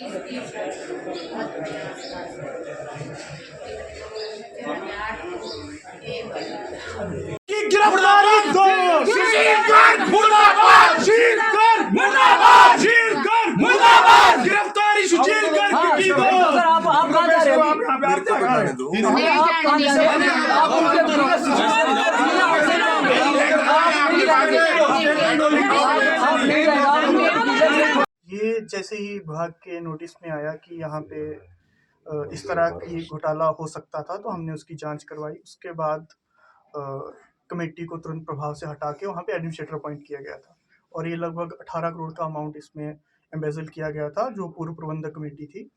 गिरफ्तारी दो शीलकर मुर्दाबाद शीलकर मुर्दाबाद शीलकर मुर्दाबाद गिरफ्तारी शीलकर की दो। सर आप कहाँ जा रहे हैं? ये जैसे ही विभाग के नोटिस में आया कि यहाँ पे इस तरह की घोटाला हो सकता था, तो हमने उसकी जांच करवाई। उसके बाद कमेटी को तुरंत प्रभाव से हटा के वहाँ पे एडमिनिस्ट्रेटर अपॉइंट किया गया था और ये लगभग 18 करोड़ का अमाउंट इसमें एम्बेजल किया गया था, जो पूर्व प्रबंधक कमेटी थी।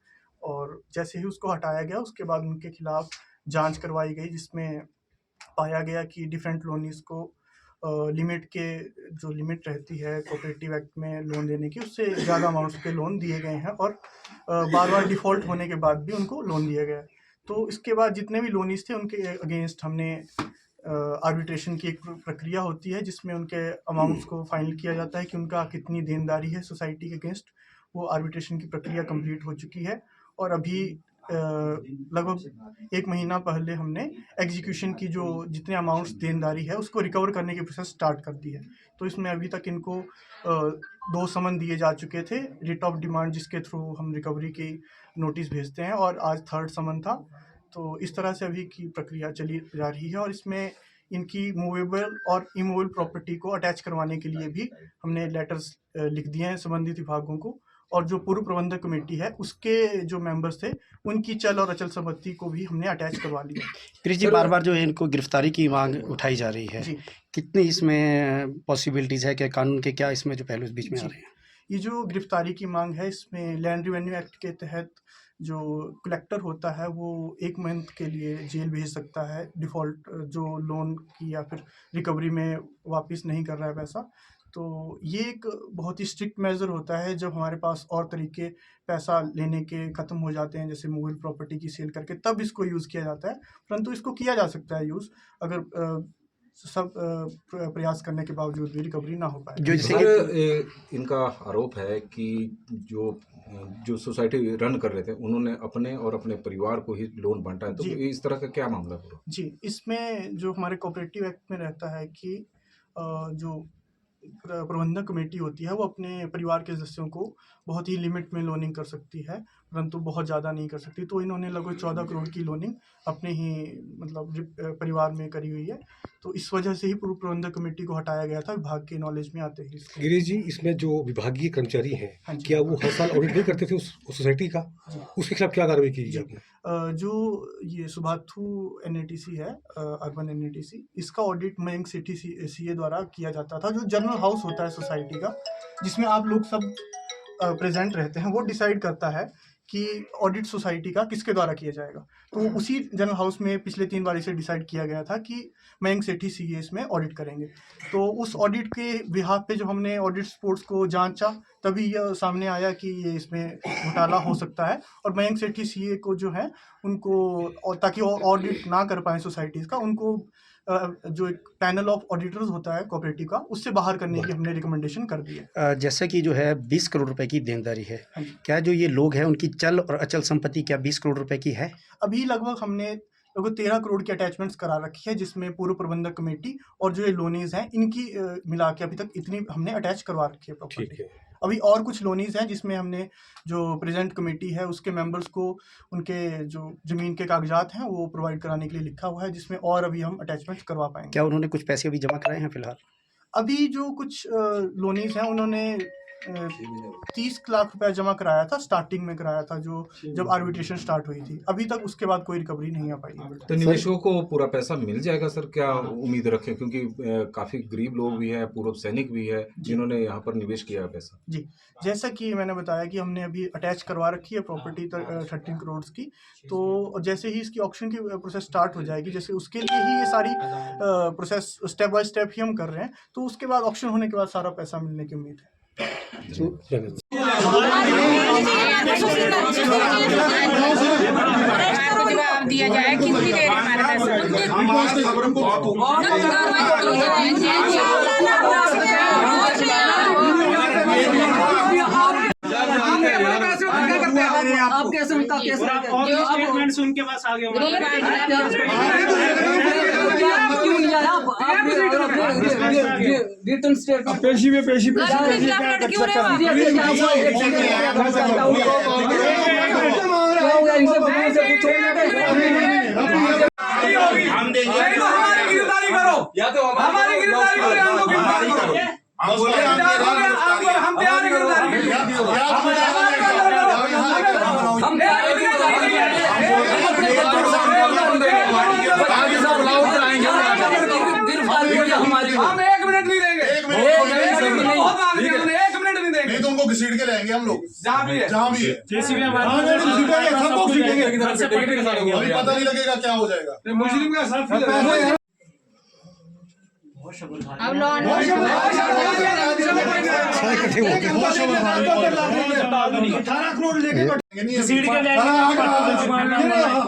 और जैसे ही उसको हटाया गया, उसके बाद उनके खिलाफ जांच करवाई गई, जिसमें पाया गया कि डिफरेंट लोनीज को लिमिट के जो लिमिट रहती है कोऑपरेटिव एक्ट में लोन देने की, उससे ज़्यादा अमाउंट्स के लोन दिए गए हैं और बार बार डिफ़ॉल्ट होने के बाद भी उनको लोन दिया गया। तो इसके बाद जितने भी लोनीज थे उनके अगेंस्ट हमने आर्बिट्रेशन की एक प्रक्रिया होती है, जिसमें उनके अमाउंट्स को फाइनल किया जाता है कि उनका कितनी देनदारी है सोसाइटी के अगेंस्ट। वो आर्बिट्रेशन की प्रक्रिया कंप्लीट हो चुकी है और अभी लगभग 1 महीना पहले हमने एग्जीक्यूशन की जो जितने अमाउंट्स देनदारी है उसको रिकवर करने की प्रोसेस स्टार्ट कर दी है। तो इसमें अभी तक इनको 2 समन दिए जा चुके थे, रिट ऑफ डिमांड जिसके थ्रू हम रिकवरी की नोटिस भेजते हैं, और आज 3rd समन था। तो इस तरह से अभी की प्रक्रिया चली जा रही है और इसमें इनकी मूवेबल और इमूवेबल प्रॉपर्टी को अटैच करवाने के लिए भी हमने लेटर्स लिख दिए हैं संबंधित विभागों को। और जो पूर्व प्रबंधक कमेटी है उसके जो मेंबर्स थे उनकी चल और अचल संपत्ति को भी हमने अटैच करवा लिया। प्रीत जी, बार बार जो है इनको गिरफ्तारी की मांग उठाई जा रही है, कितनी इसमें पॉसिबिलिटीज़ है कि कानून के क्या इसमें जो पहलू इस बीच में आ रहे हैं? ये जो गिरफ्तारी की मांग है, इसमें लैंड रेवेन्यू एक्ट के तहत जो कलेक्टर होता है वो 1 मंथ के लिए जेल भेज सकता है डिफ़ॉल्ट जो लोन की या फिर रिकवरी में वापस नहीं कर रहा है पैसा। तो ये एक बहुत ही स्ट्रिक्ट मेजर होता है जब हमारे पास और तरीके पैसा लेने के ख़त्म हो जाते हैं, जैसे मूवेबल प्रॉपर्टी की सेल करके, तब इसको यूज़ किया जाता है। परंतु इसको किया जा सकता है यूज़ अगर सब प्रयास करने के बावजूद भी रिकवरी ना हो पाए। जैसे इनका आरोप है कि जो सोसाइटी रन कर रहे थे उन्होंने अपने और अपने परिवार को ही लोन बांटा है, तो इस तरह का क्या मामला पूरा? जी, इसमें जो हमारे कोऑपरेटिव एक्ट में रहता है कि जो प्रबंधक कमेटी होती है वो अपने परिवार के सदस्यों को बहुत ही लिमिट में लोनिंग कर सकती है, परंतु बहुत ज़्यादा नहीं कर सकती। तो इन्होंने लगभग 14 करोड़ की लोनिंग अपने ही मतलब परिवार में करी हुई है। तो इस वजह से ही पूर्व प्रबंधक कमेटी को हटाया गया था विभाग के नॉलेज में आते ही। गिरीश जी, इसमें जो विभागीय कर्मचारी हैं, क्या वो हर साल ऑडिट नहीं करते थे उस सोसाइटी का? उसके खिलाफ क्या कार्रवाई की आपने? जो ये सुभाथू NATC है, अर्बन NATC, इसका ऑडिट मयंक सेठी CA द्वारा किया जाता था। जो जनरल हाउस होता है सोसाइटी का, जिसमें आप लोग सब प्रेजेंट रहते हैं, वो डिसाइड करता है कि ऑडिट सोसाइटी का किसके द्वारा किया जाएगा। तो उसी जनरल हाउस में पिछले 3 बार इसे डिसाइड किया गया था कि मयंक सेठी CA इसमें ऑडिट करेंगे। तो उस ऑडिट के बिहाफ पे जो हमने ऑडिट रिपोर्ट्स को जांचा, तभी यह सामने आया कि ये इसमें घोटाला हो सकता है और मयंक सेठी CA को जो है उनको, और ताकि ऑडिट ना कर पाए सोसाइटीज़ का, उनको जो एक पैनल ऑफ ऑडिटर्स होता है कोऑपरेटिव का, उससे बाहर करने की हमने रिकमेंडेशन कर दी है। जैसे कि जो है 20 करोड़ रुपए की देनदारी है, क्या जो ये लोग हैं उनकी चल और अचल संपत्ति क्या 20 करोड़ रुपए की है? अभी लगभग हमने 13 करोड़ की अटैचमेंट्स करा रखी है, जिसमें पूर्व प्रबंधक कमेटी और जो ये लोनीज हैं इनकी मिला के अभी तक इतनी हमने अटैच करवा रखी है प्रॉपर्टी। अभी और कुछ लोनीज हैं जिसमें हमने जो प्रेजेंट कमेटी है उसके मेंबर्स को उनके जो ज़मीन के कागजात हैं वो प्रोवाइड कराने के लिए लिखा हुआ है, जिसमें और अभी हम अटैचमेंट्स करवा पाएंगे। क्या उन्होंने कुछ पैसे अभी जमा कराए हैं फिलहाल? अभी जो कुछ लोनीज हैं उन्होंने 30 लाख रुपए जमा कराया था, स्टार्टिंग में कराया था जो जब आर्बिट्रेशन स्टार्ट हुई थी। अभी तक उसके बाद कोई रिकवरी नहीं आ पाई। तो निवेशकों को पूरा पैसा मिल जाएगा सर, क्या उम्मीद रखें? क्योंकि काफ़ी गरीब लोग भी हैं, पूर्व सैनिक भी है जिन्होंने यहाँ पर निवेश किया है पैसा। जी, जैसा कि मैंने बताया कि हमने अभी अटैच करवा रखी है प्रॉपर्टी 13 करोड़ की। तो जैसे ही इसकी ऑक्शन की प्रोसेस स्टार्ट हो जाएगी, जैसे उसके लिए ही ये सारी प्रोसेस स्टेप बाय स्टेप ही हम कर रहे हैं, तो उसके बाद ऑक्शन होने के बाद सारा पैसा मिलने की उम्मीद है। जवाब दिया जाए कितनी देर हमारा पैसा दे रहे हैं आप आपको। कैसे उनका कैसे और स्टेटमेंट सुन के बस आगे क्यों नहीं आया आप रिटर्न स्टेटमेंट पेशी में हम देंगे। हमारी गिरफ्तारी करो, या तो हमारी गिरफ्तारी करो या हम लोग गिरफ्तारी करो। हम बोले हम तैयार हैं गिरफ्तारी के लिए। हम तैयार हैं गिरफ्तारी के लिए। हम 1 मिनट नहीं देंगे, 1 मिनट नहीं देंगे। नहीं तो उनको घसीट के लाएंगे हम लोग जहाँ भी है। अभी पता नहीं लगेगा क्या हो जाएगा। मुस्लिम का सर अब लॉ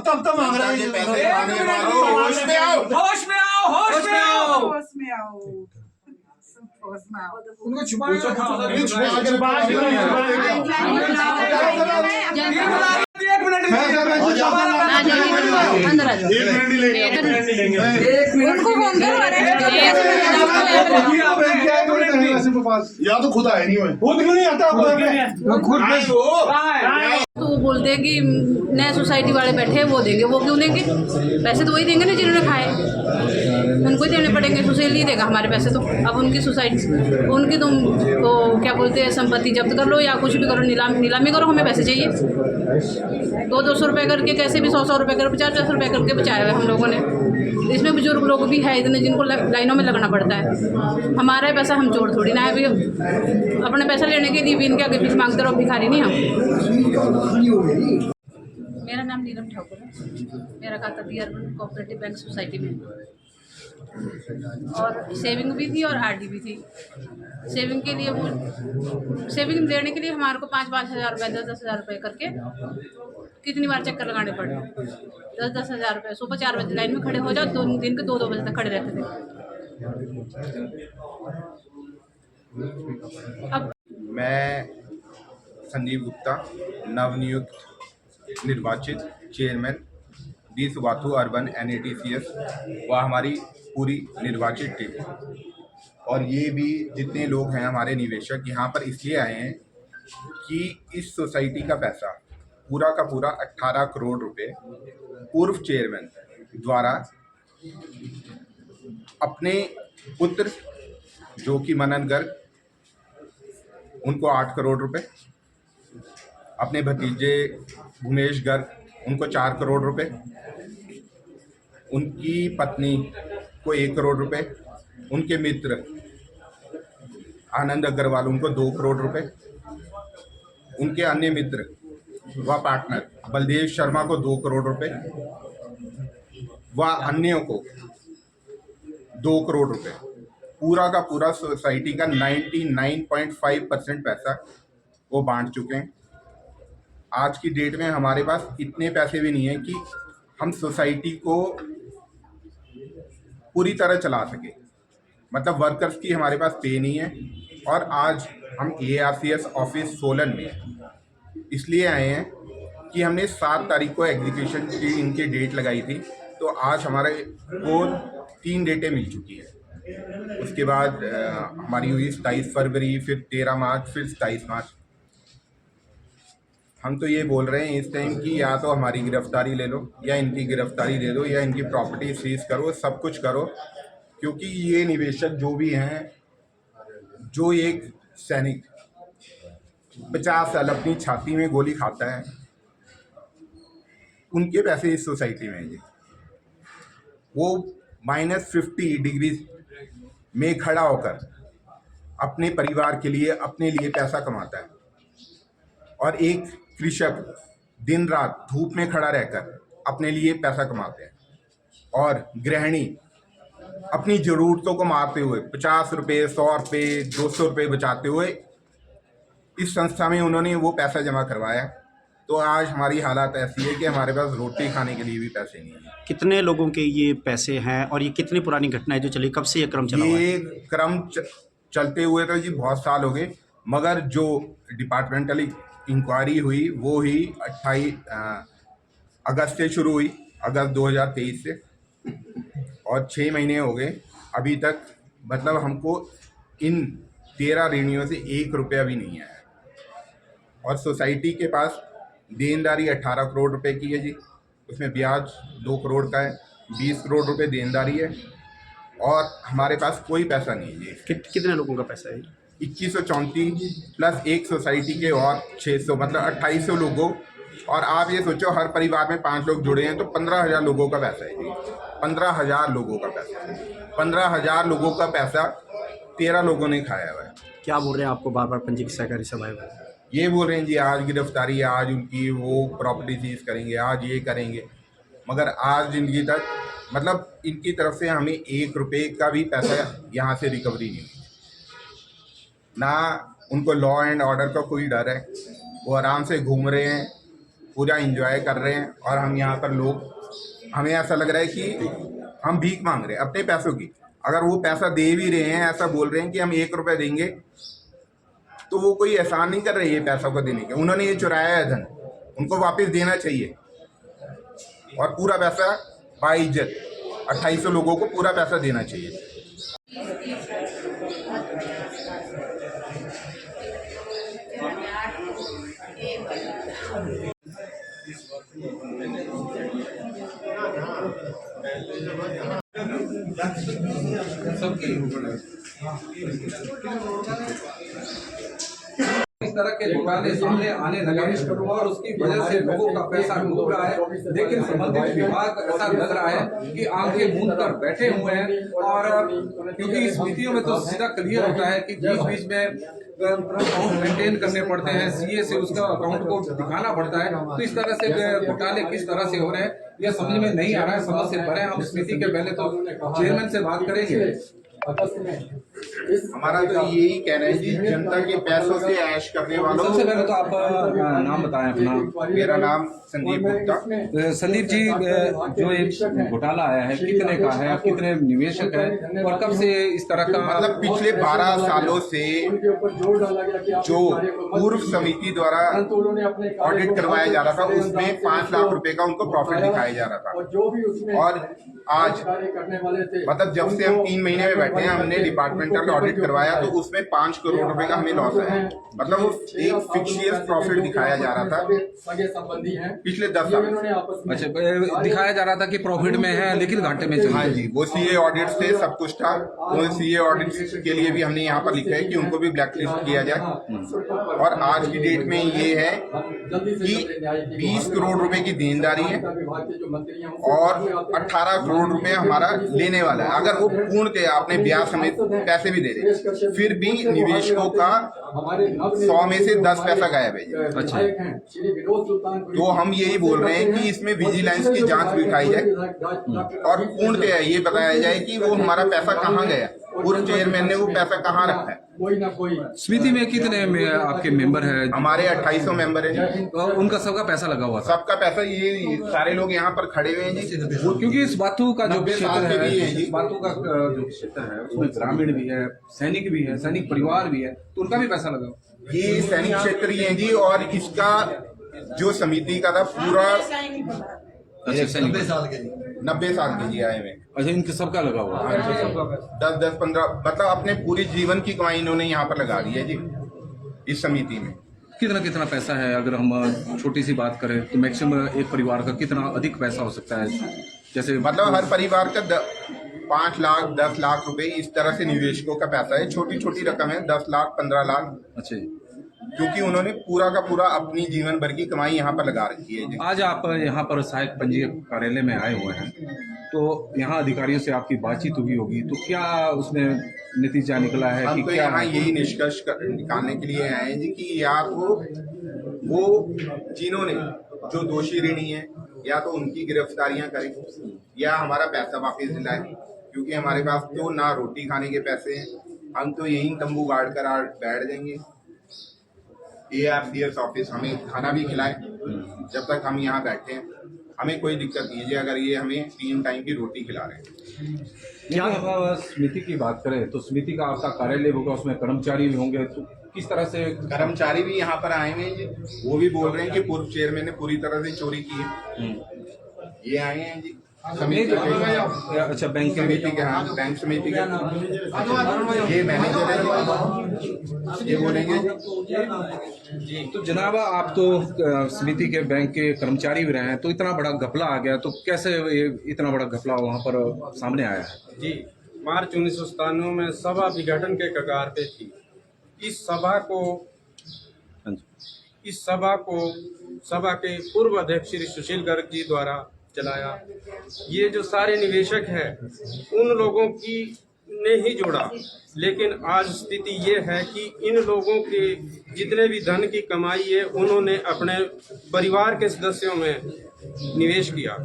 तब मांग रहा है पैसे। होश में आओ, होश में आओ, होश में आओ। उनको छुपा के अंदर आ जाओ। या तो खुद आए नहीं हुए, खुद क्यों नहीं आता? तो वो बोलते हैं कि नए सोसाइटी वाले बैठे हैं वो देंगे, वो क्यों देंगे? पैसे तो वही देंगे ना जिन्होंने खाए, उनको ही देने पड़ेंगे। सोसाइटी नहीं देगा हमारे पैसे तो। अब उनकी सोसाइटी, उनकी तुम वो क्या बोलते हैं संपत्ति जब्त कर लो या कुछ भी करो, नीलामी करो, हमें पैसे चाहिए। 200 रुपये करके कैसे भी 100 रुपये कर 50 रुपये करके बचाए हुए हम लोगों ने। इसमें बुजुर्ग लोग भी है इतने जिनको लाइनों में लगना पड़ता है। हमारा पैसा हम चोर थोड़ी ना है। अभी अपने पैसा लेने के लिए भी इनके आगे भीख मांगते रहो, भिखारी नहीं हम। मेरा नाम नीलम ठाकुर है। मेरा खाता भी अर्बन कोऑपरेटिव बैंक सोसाइटी में और सेविंग भी थी और आरडी भी थी। सेविंग के लिए वो सेविंग देने के लिए हमारे को 5-5 हज़ार रुपये 10-10 हज़ार रुपये करके कितनी बार चक्कर लगाने पड़े। 10-10 हज़ार रुपये। सुबह 4 बजे लाइन में खड़े हो जाओ, 2 दिन के 2-2 बजे तक खड़े रहते थे। अब मैं संजीव गुप्ता, नवनियुक्त निर्वाचित chairman D Subathu urban NATCS व हमारी पूरी निर्वाचित टीम और ये भी जितने लोग हैं हमारे निवेशक यहाँ पर इसलिए आए हैं कि इस सोसाइटी का पैसा पूरा का पूरा 18 करोड़ रुपए पूर्व चेयरमैन द्वारा अपने पुत्र जो कि मनन गर्ग, उनको 8 करोड़ रुपए, अपने भतीजे भूमेश गर्ग उनको 4 करोड़ रुपए, उनकी पत्नी को 1 करोड़ रुपए, उनके मित्र आनंद अग्रवाल उनको 2 करोड़ रुपए, उनके अन्य मित्र व पार्टनर बलदेव शर्मा को 2 करोड़ रुपए व अन्यों को 2 करोड़ रुपए, पूरा का पूरा सोसाइटी का 99.5% पैसा वो बांट चुके हैं। आज की डेट में हमारे पास इतने पैसे भी नहीं है कि हम सोसाइटी को पूरी तरह चला सके, मतलब वर्कर्स की हमारे पास पे नहीं है। और आज हम ARCS ऑफिस सोलन में इसलिए आए हैं कि हमने 7 तारीख को एग्जीक्यूशन की इनकी डेट लगाई थी, तो आज हमारे को 3 डेटें मिल चुकी है। उसके बाद हमारी हुई 27 फरवरी, फिर 13 मार्च, फिर 27 मार्च। हम तो ये बोल रहे हैं इस टाइम कि या तो हमारी गिरफ्तारी ले लो या इनकी गिरफ्तारी दे दो या इनकी प्रॉपर्टी सीज करो, सब कुछ करो, क्योंकि ये निवेशक जो भी हैं, जो एक सैनिक 50 साल अपनी छाती में गोली खाता है, उनके पैसे इस सोसाइटी में हैं। वो -50 डिग्री में खड़ा होकर अपने परिवार के लिए, अपने लिए पैसा कमाता है। और एक कृषक दिन रात धूप में खड़ा रहकर अपने लिए पैसा कमाते हैं। और गृहिणी अपनी ज़रूरतों को मारते हुए 50 रुपये, 100 रुपये, 200 रुपये बचाते हुए इस संस्था में उन्होंने वो पैसा जमा करवाया। तो आज हमारी हालत ऐसी है कि हमारे पास रोटी खाने के लिए भी पैसे नहीं हैं। कितने लोगों के ये पैसे हैं और ये कितनी पुरानी घटना है जो चली, कब से ये क्रम चला हुआ है? ये क्रम चलते हुए तो जी बहुत साल हो गए, मगर जो डिपार्टमेंटली इंक्वायरी हुई वो ही 28 अगस्त से शुरू हुई, अगस्त 2023 से, और 6 महीने हो गए अभी तक। मतलब हमको इन 13 ऋणियों से 1 रुपया भी नहीं आया। और सोसाइटी के पास देनदारी 18 करोड़ रुपए की है जी, उसमें ब्याज 2 करोड़ का है, 20 करोड़ रुपए देनदारी है, और हमारे पास कोई पैसा नहीं है जी। कितने लोगों का पैसा है? 2134 प्लस एक सोसाइटी के और 600, मतलब 2800 लोगों। और आप ये सोचो हर परिवार में 5 लोग जुड़े हैं तो 15,000 लोगों का पैसा है जी। 15,000 लोगों का पैसा, 15,000 लोगों का पैसा 13 लोगों ने खाया हुआ है। क्या बोल रहे हैं आपको बार बार पंजीकृत सहकारी सभा वाले? ये बोल रहे हैं जी आज गिरफ्तारी है, आज उनकी वो प्रॉपर्टी सीज करेंगे, आज ये करेंगे, मगर आज जिंदगी तक मतलब इनकी तरफ से हमें 1 रुपये का भी पैसा यहाँ से रिकवरी नहीं हुई। ना उनको लॉ एंड ऑर्डर का कोई डर है, वो आराम से घूम रहे हैं, पूरा एंजॉय कर रहे हैं, और हम यहाँ पर लोग, हमें ऐसा लग रहा है कि हम भीख मांग रहे हैं अपने पैसों की। अगर वो पैसा दे भी रहे हैं, ऐसा बोल रहे हैं कि हम 1 रुपया देंगे, तो वो कोई एहसान नहीं कर रहे ये पैसों को देने के। उन्होंने ये चुराया है धन, उनको वापस देना चाहिए, और पूरा पैसा बाइज्जत 2800 लोगों को पूरा पैसा देना चाहिए। इस तरह के घोटाले सामने आने लगे और उसकी वजह से लोगों का पैसा डूब रहा है, लेकिन संबंधित विभाग ऐसा लग रहा है कि आंखें मूंद कर बैठे हुए हैं। और क्योंकि इस नीतियों में तो सीधा क्लियर होता है कि बीच बीच में अकाउंट मेंटेन करने पड़ते हैं, सीए से उसका अकाउंट को दिखाना पड़ता है। तो इस तरह से घोटाले किस तरह से हो रहे हैं यह समझ में नहीं आ रहा है, समझ से परे। हम समिति के पहले तो चेयरमैन से बात करेंगे। हमारा तो यही कहना है कि जनता के पैसों से ऐश करने वालों। सबसे पहले तो आप नाम बताएं अपना। मेरा नाम संदीप गुप्ता। संदीप जी, जो एक घोटाला आया है कितने का है, कितने निवेशक है और कब से इस तरह का? मतलब पिछले 12 सालों से जो पूर्व समिति द्वारा ऑडिट करवाया जा रहा था उसमें 5 लाख रुपए का उनको प्रॉफिट दिखाया जा रहा था। और आज मतलब जब से हम 3 महीने में बैठे हैं, हमने डिपार्टमेंटल ऑडिट करवाया तो उसमें 5 करोड़ रुपए का हमें लॉस है। मतलब वो एक फिक्शियस प्रॉफिट दिखाया जा रहा था पिछले 10 साल। अच्छा, दिखाया जा रहा था कि प्रॉफिट में है लेकिन घाटे में चल रहा है। हाँ जी, वो सीए ऑडिट से सब कुछ था। वो सीए ऑडिट के लिए भी हमने यहाँ पर लिखा है कि उनको भी ब्लैकलिस्ट किया जाए। और आज की डेट में ये है कि 20 करोड़ रुपए की देनदारी है और 18 करोड़ रुपए हमारा लेने वाला है। अगर वो पूर्ण के आपने ब्याज समेत पैसे भी दे रहे, फिर भी निवेशकों का 100 में से 10 पैसा गायब है। अच्छा, तो हम यही बोल रहे हैं कि इसमें विजिलेंस की जांच भी उठाई जाए और पूर्ण के ये बताया जाए कि वो हमारा पैसा कहाँ गया, पूर्व चेयरमैन ने वो पैसा कहाँ रखा है। समिति में कितने आपके मेंबर हैं? हमारे 2800 मेंबर हैं। उनका सबका पैसा लगा हुआ था? सबका पैसा, ये सारे लोग यहाँ पर खड़े हुए हैं जी। क्योंकि इस बातू का जो क्षेत्र है, जी, बातू का जो क्षेत्र है उसमें ग्रामीण भी है, सैनिक भी है, सैनिक परिवार भी है, तो उनका भी पैसा लगा हुआ। ये सैनिक क्षेत्र ही है जी। और इसका जो समिति का था पूरा 90 साल के जी आए हुए। अच्छा, इनके सबका लगा हुआ? 10-15 मतलब अपने पूरे जीवन की कमाई इन्होंने यहाँ पर लगा दी है जी इस समिति में। कितना पैसा है? अगर हम छोटी सी बात करें तो मैक्सिमम एक परिवार का कितना अधिक पैसा हो सकता है? जैसे मतलब हर परिवार का 5 लाख 10 लाख रुपए इस तरह से निवेशकों का पैसा है। छोटी छोटी रकम है, 10 लाख 15 लाख। अच्छा, क्योंकि उन्होंने पूरा का पूरा अपनी जीवन भर की कमाई यहाँ पर लगा रखी है जी। आज आप यहाँ पर सहायक पंजीयक कार्यालय में आए हुए हैं, तो यहाँ अधिकारियों से आपकी बातचीत हुई होगी, तो क्या उसमें नतीजा निकला है? हम कि तो क्या यहाँ यही निष्कर्ष निकालने के लिए आए हैं जी कि या तो वो जिन्होंने जो दोषी ऋणी है या तो उनकी गिरफ्तारियां करें या हमारा पैसा वापस दिलाएं, क्योंकि हमारे पास तो ना रोटी खाने के पैसे हैं। हम तो यहीं तंबू गाड़ कर बैठ जाएंगे। ARCS ऑफिस हमें खाना भी खिलाए जब तक हम यहाँ बैठे हैं। हमें कोई दिक्कत नहीं है जी, अगर ये हमें 3 टाइम की रोटी खिला रहे हैं। क्या समिति की बात करें तो समिति का आपका कार्यालय होगा, उसमें कर्मचारी भी होंगे, तो किस तरह से कर्मचारी भी यहाँ पर आए हुए हैं जी, वो भी बोल रहे हैं कि पूर्व चेयरमैन ने पूरी तरह से चोरी की है। ये आए हैं जी समिति के, अच्छा बैंक समिति के, हाँ बैंक समिति के, ये मैनेजर है, ये बोलेंगे जी। तो जनाब आप तो समिति के बैंक के कर्मचारी भी रहे हैं, तो इतना बड़ा घपला आ गया, तो कैसे ये इतना बड़ा घपला वहाँ पर सामने आया है? जी, मार्च 1997 में सभा विघटन के कगार पे थी। इस सभा को सभा के पूर्व अध्यक्ष श्री सुशील गर्ग जी द्वारा चलाया। ये जो सारे निवेशक हैं उन लोगों की ने ही जोड़ा, लेकिन आज स्थिति ये है कि इन लोगों के जितने भी धन की कमाई है उन्होंने अपने परिवार के सदस्यों में निवेश किया,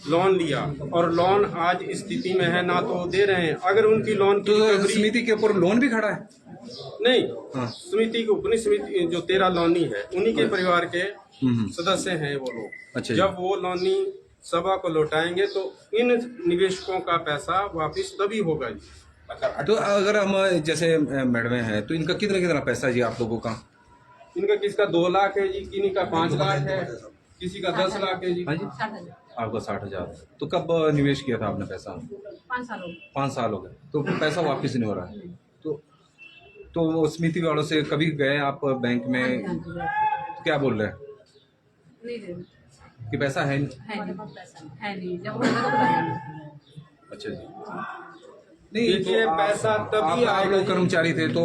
लोन लिया, और लोन आज इस स्थिति में है ना तो दे रहे हैं। अगर उनकी लोन की तो समिति के ऊपर लोन भी खड़ा है? नहीं, हाँ। समिति की अपनी समिति जो 13 लोनी है उन्हीं के परिवार के सदस्य हैं वो लोग। अच्छा, जब वो लोनी सभा को लौटाएंगे तो इन निवेशकों का पैसा वापस तभी होगा जी। तो अगर हम जैसे मैडम हैं तो इनका कितना पैसा जी आप लोगों का? इनका किसका 2 लाख है जी, किसी का 5 लाख है, किसी का 10 लाख है जी। हाँ जी, आपका 60,000। तो कब निवेश किया था आपने पैसा? 5 साल हो गए, तो पैसा वापस नहीं हो रहा है। तो समिति वालों से कभी गए आप बैंक में, तो क्या बोल रहे हैं? नहीं दे कि पैसा है नहीं? है नहीं, जब होगा तो बताएंगे। अच्छा जी। नहीं, देखिए तो पैसा तभी आप लोग कर्मचारी थे, तो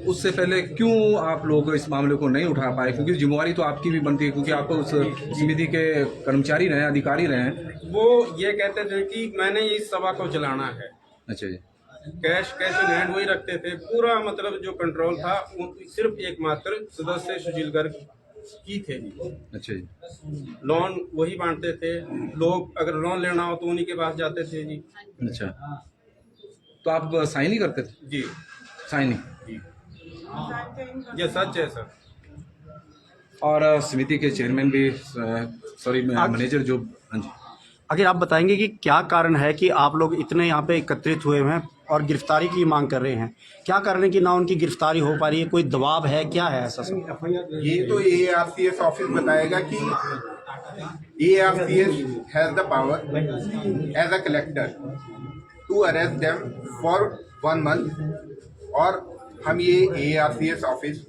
उससे पहले क्यों आप लोग इस मामले को नहीं उठा पाए? क्योंकि जिम्मेवारी तो आपकी भी बनती है, क्योंकि आप उस समिति के कर्मचारी रहे, अधिकारी रहे। वो ये कहते थे कि मैंने इस सभा को चलाना है। अच्छा जी। कैश इन हैंड वही रखते थे, पूरा मतलब जो कंट्रोल था वो सिर्फ एकमात्र सदस्य सुशील गर्ग की थे जी। अच्छा जी। लोन वही बांटते थे, लोग अगर लोन लेना हो तो उन्हीं के पास जाते थे जी। अच्छा, तो आप साइन ही करते थे? जी, साइन ही। ये सच है सर। और समिति के चेयरमैन भी मैनेजर जो, हाँ जी, आखिर आप बताएंगे कि क्या कारण है कि आप लोग इतने यहाँ पे एकत्रित हुए हैं और गिरफ्तारी की मांग कर रहे हैं? क्या कारण है कि ना उनकी गिरफ्तारी हो पा रही है? कोई दबाव है, क्या है ऐसा सब? ये तो ARCS ऑफिस बताएगा कि ARCS has the power as a collector to arrest them for 1 month. और हम ये ARCS ऑफिस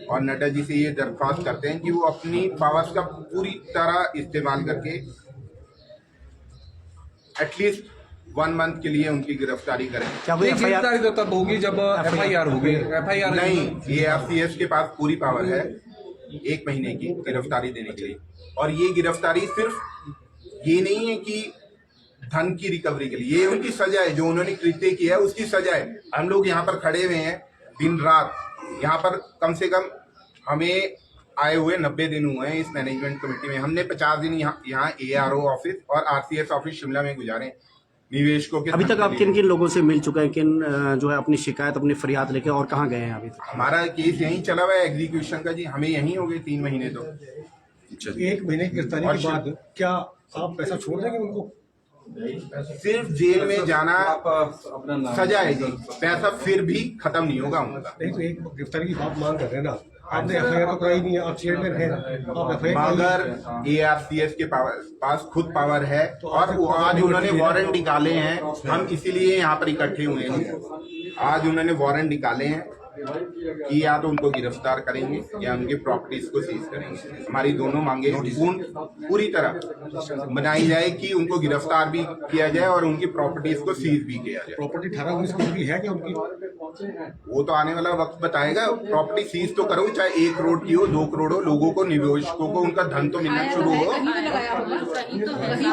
और नड्डा जी से ये दरख्वास्त करते हैं कि वो अपनी पावर्स का पूरी तरह इस्तेमाल करके एटलीस्ट 1 मंथ के लिए उनकी गिरफ्तारी करें। क्या कोई गिरफ्तारी तो तब होगी जब FIR होगी। FIR नहीं, ARCS के पास पूरी पावर है 1 महीने की गिरफ्तारी देने के लिए, और ये गिरफ्तारी सिर्फ ये नहीं है कि धन की रिकवरी के लिए, ये उनकी सजा है, जो उन्होंने कृत्य किया है उसकी सजा है। हम लोग यहाँ पर खड़े हुए हैं दिन रात, यहाँ पर कम से कम हमें आए हुए 90 दिन हुए हैं इस मैनेजमेंट कमेटी में। हमने 50 दिन यहाँ ARO ऑफिस और RCS ऑफिस शिमला में गुजारे निवेशकों के। अभी तक आप किन किन लोगों से मिल चुके हैं, किन जो है अपनी शिकायत, अपनी फरियाद लेके, और कहाँ गए हैं अभी तक? हमारा केस यहीं चला हुआ है एग्जीक्यूशन का जी, हमें यहीं हो गए 3 महीने। तो 1 महीने की गिरफ्तारी के बाद क्या आप पैसा छोड़ देंगे उनको? सिर्फ जेल में जाना सजा है जी, पैसा फिर भी खत्म नहीं होगा उनका। नहीं, तो एक गिरफ्तारी की बात मांग कर रहे हैं ना, आपने FIR तो कराई नहीं है, आप चेयरमैन हैं, आप FIR मगर ARCS के पास खुद पावर है, और आज उन्होंने वारंट निकाले हैं। हम इसीलिए यहाँ पर इकट्ठे हुए हैं। आज उन्होंने वारंट निकाले हैं कि या तो उनको गिरफ्तार करेंगे या उनके प्रॉपर्टीज को सीज करेंगे। हमारी दोनों मांगे पूरी तरह बनाई जाए कि उनको गिरफ्तार भी किया जाए और उनकी प्रॉपर्टीज को सीज भी किया जाए। प्रॉपर्टी 18-19 करोड़ की है क्या उनकी? वो तो आने वाला वक्त बताएगा। प्रॉपर्टी सीज तो करो, चाहे 1 करोड़ की हो, 2 करोड़ हो, लोगों को, निवेशकों को उनका धन तो मिलना शुरू हो।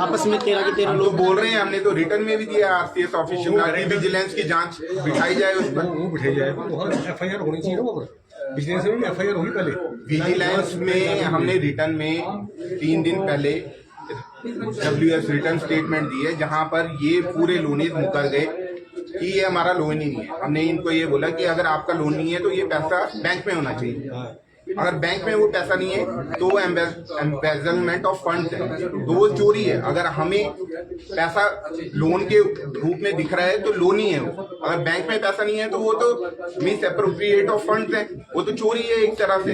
आपस में 13 के 13 लोग बोल रहे हैं, हमने तो रिटर्न में भी दिया RCS ऑफिस शिमला की, विजिलेंस की जांच बिठाई जाए उस पर। वो बिठाई जाए तो हाँ, FIR होनी चाहिए ना। वो विजिलेंस में भी FIR होगी पहले। विजिलेंस में हमने रिटर्न में 3 दिन पहले WS रिटर्न स्टेटमेंट दी है, जहां पर ये पूरे लोनीज मुकर गए कि ये हमारा लोन ही नहीं है। हमने इनको ये बोला कि अगर आपका लोन नहीं है तो ये पैसा बैंक में होना चाहिए। अगर बैंक में वो पैसा नहीं है तो एम्बेजलमेंट ऑफ फंड है, तो वो चोरी है। अगर हमें पैसा लोन के रूप में दिख रहा है तो लोन ही है वो। अगर बैंक में पैसा नहीं है तो वो तो मिस एप्रोप्रिएट ऑफ फंड्स है, वो तो चोरी है एक तरह से।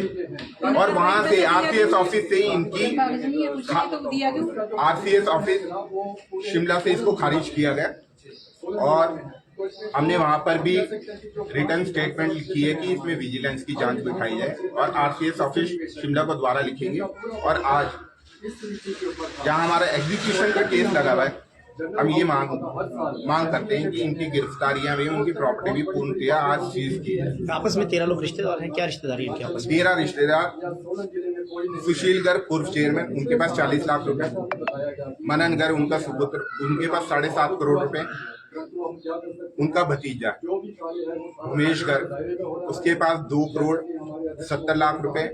और वहां से आरसीएस ऑफिस से ही इनकी आरसीएस ऑफिस शिमला से इसको खारिज किया गया और हमने वहां पर भी रिटर्न स्टेटमेंट लिखी है कि इसमें विजिलेंस की जांच बिठाई जाए और आरसीएस ऑफिस शिमला को द्वारा लिखेंगे। और आज जहां हमारा एग्जीक्यूशन का केस लगा हुआ है, हम ये मांग करते हैं कि इनकी गिरफ्तारियां भी, उनकी प्रॉपर्टी भी पूर्णतया आज सीज की है। आपस में 13 लोग रिश्तेदार हैं, क्या रिश्तेदारी है इनके आपस में? 13 रिश्तेदार। सुशील गर्ग पूर्व चेयरमैन, उनके पास 40 लाख रुपए। मनन गर्ग उनका सुपुत्र, उनके पास 7.5 करोड़ रुपए। उनका भतीजा उमेश गर्ग, उसके पास 2 करोड़ 70 लाख रुपए।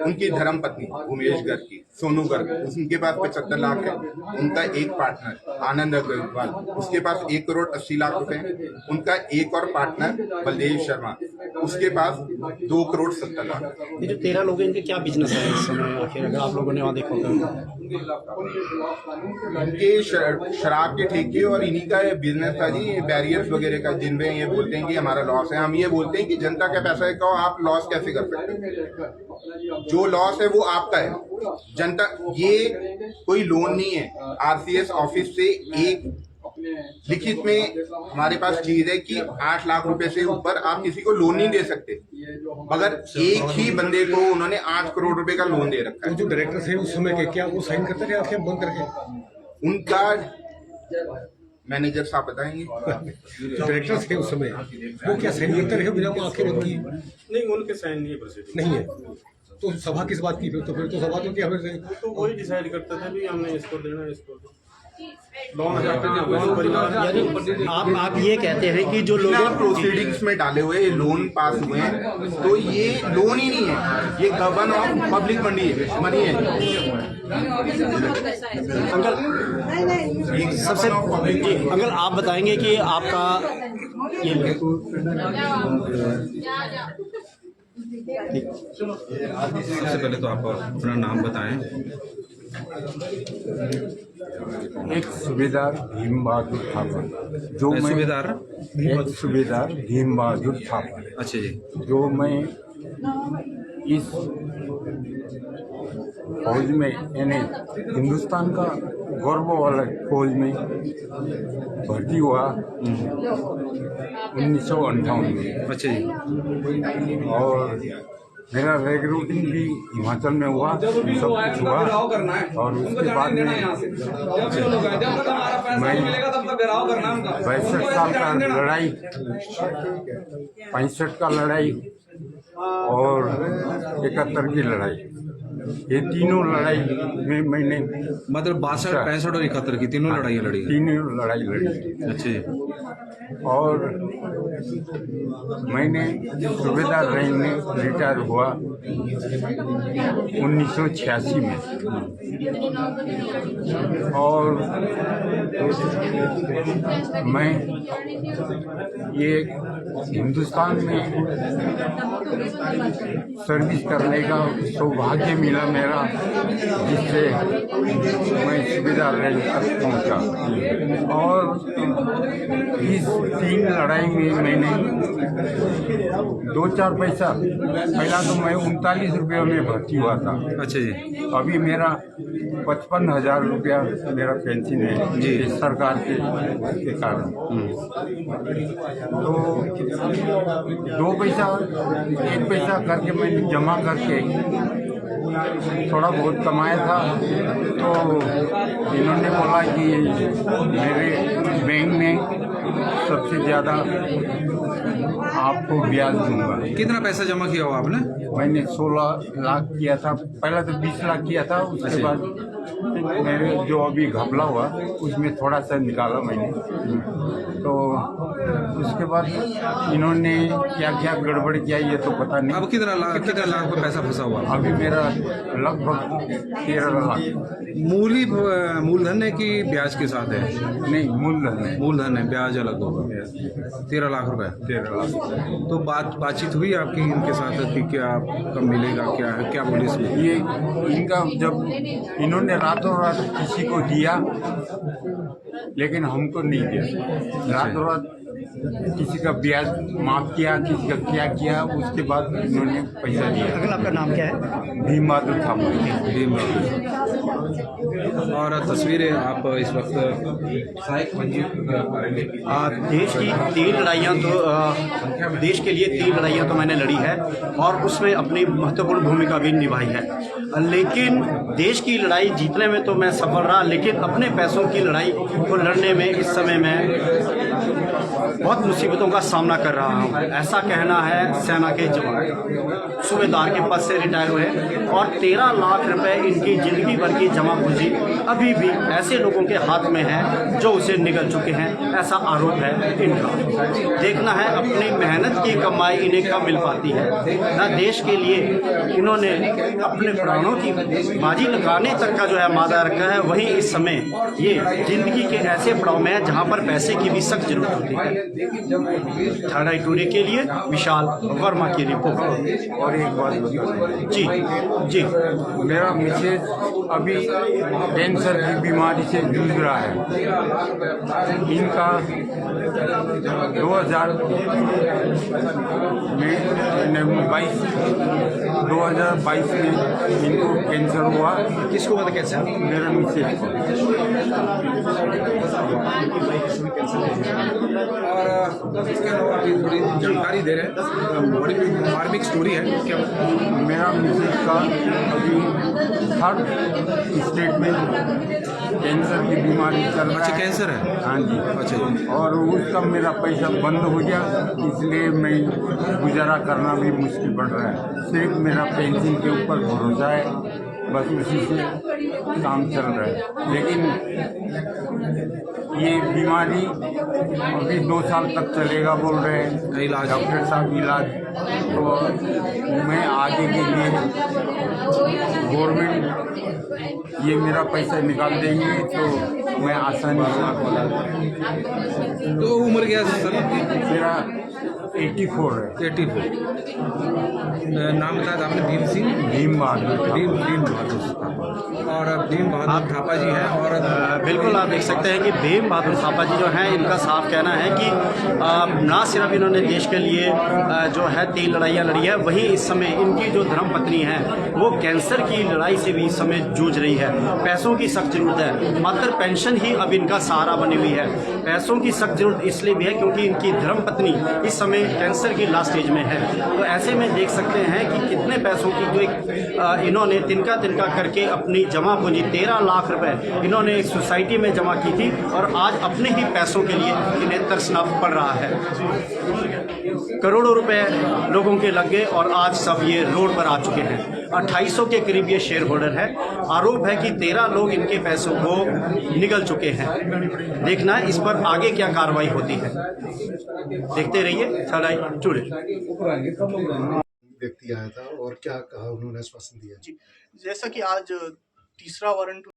उनकी धर्म पत्नी उमेश गर्ग की सोनू गर्ग, उनके पास 75 लाख है। उनका एक पार्टनर आनंद अग्रवाल, उसके पास 1 करोड़ 80 लाख रुपए। उनका एक और पार्टनर बलदेव शर्मा, उसके पास 2 करोड़ 70 लाख। ये जो 13 लोग हैं इनके क्या बिजनेस है इस समय आखिर, अगर आप लोगों ने वहाँ देखा होगा? इनके शराब के ठेके और इन्हीं का बिजनेस था जी, बैरियर्स वगैरह का, जिनमें ये बोलते हैं कि हमारा लॉस है। हम ये बोलते हैं कि जनता का पैसा है, कहो आप लॉस कैसे कर सकते हैं? जो लॉस है वो आपका है। जनता, ये कोई लोन नहीं है। आरसीएस ऑफिस से एक लिखित में हमारे पास चीज है कि 8 लाख रुपए से ऊपर आप किसी को लोन नहीं दे सकते, मगर एक ही बंदे को उन्होंने 8 करोड़ रुपए का लोन दे रखा है। जो डायरेक्टर थे उस समय के, क्या वो साइन करते थे आंखें बंद करके? उनका मैनेजर साहब बताएंगे। जो डायरेक्टर थे उस समय वो क्या साइन करते रहे बिना आंखें बंद किए? नहीं, उनके साइन नहीं है, नहीं है तो सभा किस बात की? फिर तो सभा तो क्या तो वही डिसाइड करता था भी हमने इसको देना, इसको लोन आप ये कहते हैं कि जो लोग प्रोसीडिंग्स में डाले हुए ये लोन पास हुए हैं, तो ये लोन ही नहीं है, ये गवर्न ऑफ पब्लिक मनी है। अंकल सबसे जी, अंकल आप बताएंगे कि आपका ये सबसे पहले तो आप अपना नाम बताएं। एक सूबेदार भीम बहादुर थापा, जो मैं सूबेदार एक सूबेदार भीम बहादुर थापा। अच्छा जी। जो मैं इस फौज में, यानी हिंदुस्तान का गौरव वाला फौज में भर्ती हुआ 1958 में। अच्छा जी। और मेरा रिक्रूटिंग भी हिमाचल में हुआ, सब कुछ हुआ। और उसके बाद में मैं 62 साल का लड़ाई, 65 का लड़ाई और 71 की लड़ाई, ये तीनों लड़ाई में मैंने, मतलब 62, 65 और 71 की तीनों लड़ाइयाँ लड़ी? तीनों लड़ाई लड़ी। अच्छा जी। और मैंने सूबेदार रैंक में रिटायर हुआ 1986 में। और मैं ये हिंदुस्तान में सर्विस करने का सौभाग्य मिला मेरा, जिससे मैं सूबेदार रैंक तक पहुंचा। और इस 3 लड़ाई में मैंने 2-4 पैसा, पहला तो मैं 39 रुपये में भर्ती हुआ था। अच्छा जी। अभी मेरा 55,000 रुपया मेरा पेंशन है जी, सरकार के कारण। तो 2 पैसा 1 पैसा करके मैंने जमा करके थोड़ा बहुत कमाया था। तो इन्होंने बोला कि मेरे बैंक में सबसे ज़्यादा आपको ब्याज दूंगा। कितना पैसा जमा किया हुआ आपने? मैंने 16 लाख किया था, पहला तो 20 लाख किया था, उसके बाद मेरे जो अभी घपला हुआ उसमें थोड़ा सा निकाला मैंने, तो उसके बाद इन्होंने क्या क्या गड़बड़ किया ये तो पता नहीं। अब कितना लाख का पैसा फंसा हुआ? अभी मेरा लगभग 13 लाख। मूलधन है कि ब्याज के साथ है? नहीं, मूलधन है। मूलधन है, ब्याज अलग होगा। 13 लाख रुपए। 13 लाख। तो बातचीत हुई आपकी इनके साथ कि क्या कब मिलेगा, क्या है, क्या बोले इसमें? ये इनका जब इन्होंने रातों रात किसी को दिया लेकिन हमको नहीं दिया, रातों रात किसी का ब्याज माफ किया, किसी का क्या किया, उसके बाद इन्होंने पैसा दिया। अगर आपका नाम क्या है? भीम बहादुर था। भीम बहादुर। और तस्वीरें आप इस वक्त सहायक देश की 3 लड़ाइयाँ तो देश के लिए 3 लड़ाइयाँ तो मैंने लड़ी है और उसमें अपनी महत्वपूर्ण भूमिका भी निभाई है, लेकिन देश की लड़ाई जीतने में तो मैं सफल रहा, लेकिन अपने पैसों की लड़ाई को लड़ने में इस समय मैं बहुत मुसीबतों का सामना कर रहा हूँ। ऐसा कहना है सेना के जवान सूबेदार के पद से रिटायर हुए और 13 लाख रुपए इनकी जिंदगी भर की जमा पूंजी अभी भी ऐसे लोगों के हाथ में है जो उसे निगल चुके हैं, ऐसा आरोप है इनका। देखना है अपनी मेहनत की कमाई इन्हें कब मिल पाती है। ना देश के लिए इन्होंने अपने प्राणों की बाजी लगाने तक का जो है मादा रखा है, वहीं इस समय ये जिंदगी के ऐसे पड़ाव में है जहाँ पर पैसे की भी सख्त जरूरत होती है। थर्ड आई टूडे के लिए विशाल वर्मा की रिपोर्ट। और एक बात बताओ जी, मेरा मिसेज अभी कैंसर की बीमारी से जूझ रहा है। इनका 2022 में इनको कैंसर हुआ। किसको पता कैसे? मेरा मिसेज को। और इसके अलावा अभी थोड़ी जानकारी दे रहे हैं, बड़ी मार्मिक स्टोरी है क्या? मेरा मिसेज का अभी 3rd स्टेट में कैंसर की बीमारी चल रहा है। अच्छा, कैंसर है? हाँ जी। अच्छा। और उसका मेरा पैसा बंद हो गया, इसलिए मैं गुजारा करना भी मुश्किल पड़ रहा है। सिर्फ मेरा पेंशन के ऊपर भरोसा है, बस उसी से काम चल रहा है। लेकिन ये बीमारी अभी 2 साल तक चलेगा बोल रहे हैं इलाज, डॉक्टर साहब इलाज। तो मैं आगे के लिए गवर्नमेंट ये मेरा पैसा निकाल देंगे तो मैं आसानी से। तो उम्र क्या है सर? मेरा 84 है। 84। नाम बताया आपने? भीम सिंह? भीम बहादुर। भीम बहादुर। और भीम बहादुर थापा जी हैं। और बिल्कुल आप देख सकते हैं कि भीम बहादुर थापा जी जो हैं, इनका साफ कहना है कि ना सिर्फ इन्होंने देश के लिए जो है 3 लड़ाइयाँ लड़ी है, वहीं इस समय इनकी जो धर्मपत्नी है वो कैंसर की लड़ाई से भी इस समय जूझ रही है। पैसों की सख्त जरूरत है, मात्र पेंशन ही अब इनका सहारा बनी हुई है। पैसों की सख्त जरूरत इसलिए भी है क्योंकि इनकी धर्मपत्नी इस समय कैंसर की लास्ट स्टेज में है। तो ऐसे में देख सकते हैं कि कितने पैसों की जो एक इन्होंने तिनका करके अपनी जमा पूंजी 13 लाख रुपए इन्होंने एक सोसाइटी में जमा की थी और आज अपने ही पैसों के लिए इन्हें तरसना पड़ रहा है। करोड़ों रुपए लोगों के लग गए और आज सब ये रोड पर आ चुके हैं। 2800 के करीब ये शेयर होल्डर है। आरोप है कि 13 लोग इनके पैसों को निगल चुके हैं। देखना है इस पर आगे क्या कार्रवाई होती है। देखते रहिए थर्ड आई टुडे। व्यक्ति आया था और क्या कहा उन्होंने आश्वासन दिया? जी, जैसा कि आज तीसरा वारंट